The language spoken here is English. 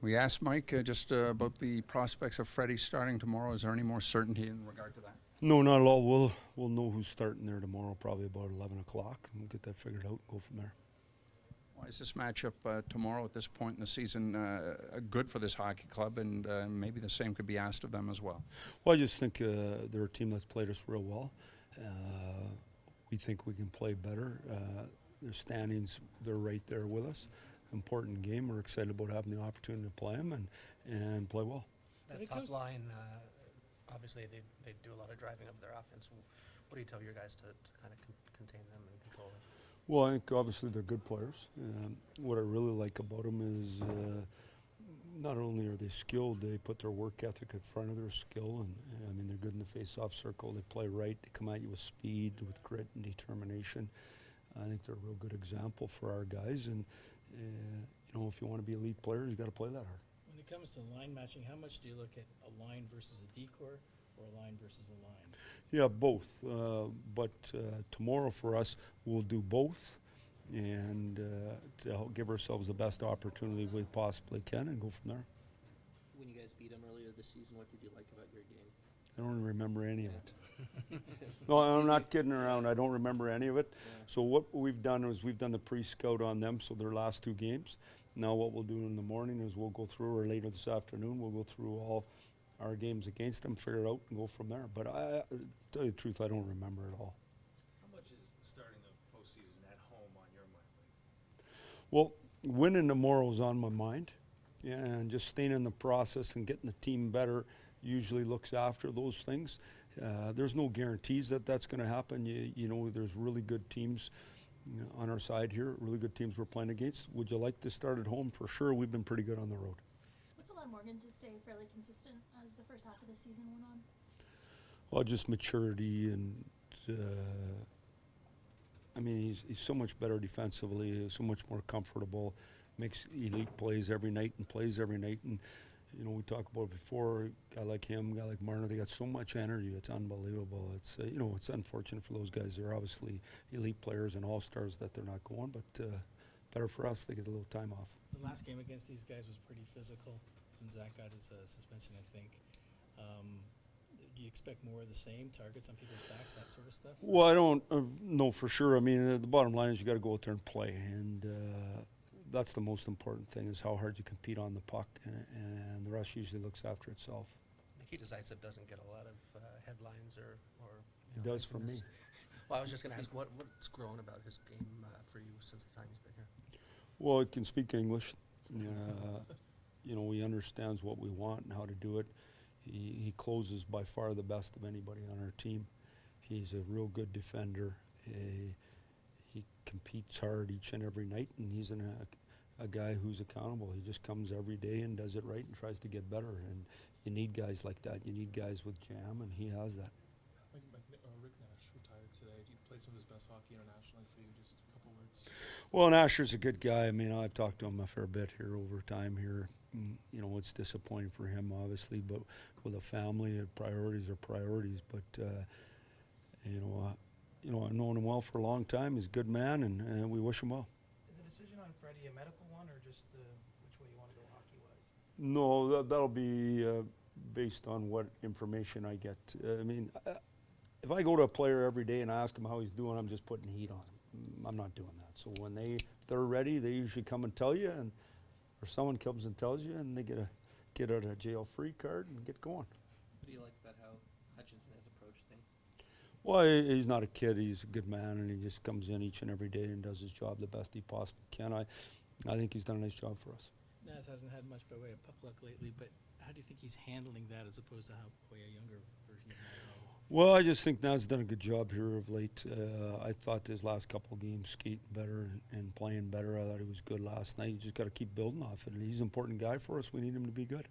We asked Mike just about the prospects of Freddie starting tomorrow. Is there any more certainty in regard to that? No, not at all. We'll know who's starting there tomorrow, probably about 11 o'clock. We'll get that figured out and go from there. Why is this matchup tomorrow at this point in the season good for this hockey club, and maybe the same could be asked of them as well? Well, I just think they're a team that's played us real well. We think we can play better. Their standings, they're right there with us. Important game. We're excited about having the opportunity to play them and play well. That top line, obviously they do a lot of driving of their offense. What do you tell your guys to kind of contain them and control them? Well, I think obviously they're good players. What I really like about them is not only are they skilled, they put their work ethic in front of their skill. And I mean, they're good in the face-off circle. They play right. They come at you with speed, with grit and determination. I think they're a real good example for our guys. And you know, if you want to be elite players, you got to play that hard. When it comes to line matching, how much do you look at a line versus a decor or a line versus a line? Yeah, both. But tomorrow for us, we'll do both, and to help give ourselves the best opportunity we possibly can, and go from there. When you guys beat them earlier this season, what did you like about your game? I don't remember any of it. No, I'm not kidding around. I don't remember any of it. Yeah. So what we've done is we've done the pre-scout on them, so their last two games. Now what we'll do in the morning is we'll go through, or later this afternoon, we'll go through all our games against them, figure it out, and go from there. But I tell you the truth, I don't remember it all. How much is starting the postseason at home on your mind? Well, winning tomorrow's on my mind, and just staying in the process and getting the team better usually looks after those things. There's no guarantees that that's going to happen. You know, there's really good teams on our side here, really good teams we're playing against. Would you like to start at home? For sure. We've been pretty good on the road. What's allowed Morgan to stay fairly consistent as the first half of the season went on? Well, just maturity, and I mean, he's so much better defensively, so much more comfortable, makes elite plays every night and plays every night. And you know, we talked about it before, a guy like him, a guy like Marner, they got so much energy, it's unbelievable. It's, you know, it's unfortunate for those guys. They're obviously elite players and all-stars that they're not going, but better for us, they get a little time off. The last game against these guys was pretty physical. Since Zach got his suspension, I think. Do you expect more of the same, targets on people's backs, that sort of stuff? Well, I don't know for sure. I mean, the bottom line is you got to go out there and play, and that's the most important thing, is how hard you compete on the puck, and the rest usually looks after itself. Nikita Zaitsev doesn't get a lot of headlines or He does for me. Well, I was just going to ask, what's grown about his game for you since the time he's been here? Well, he can speak English. You know, he understands what we want and how to do it. He closes by far the best of anybody on our team. He's a real good defender. He competes hard each and every night, and he's a guy who's accountable. He just comes every day and does it right and tries to get better. And you need guys like that. You need guys with jam, and he has that. Rick Nash retired today. He played some of his best hockey internationally for you. Just a couple words. Well, Nasher's a good guy. I mean, I've talked to him a fair bit here over time here. You know, it's disappointing for him, obviously, but with a family, priorities are priorities. But you know, I've known him well for a long time. He's a good man, and we wish him well. Is the decision on Freddie a medical one, or just which way you want to go hockey-wise? No, that'll be based on what information I get. I mean, if I go to a player every day and I ask him how he's doing, I'm just putting heat on him. I'm not doing that. So when they're ready, they usually come and tell you, or someone comes and tells you, and they get a get out of jail free card and get going. What do you like about how Hutchinson has approached things? Well, he's not a kid. He's a good man, and he just comes in each and every day and does his job the best he possibly can. I think he's done a nice job for us. Naz hasn't had much by way of puck luck lately, but how do you think he's handling that as opposed to how way a younger version of him? Well, I just think Naz has done a good job here of late. I thought his last couple of games skating better and playing better. I thought he was good last night. You just got to keep building off it. And he's an important guy for us. We need him to be good.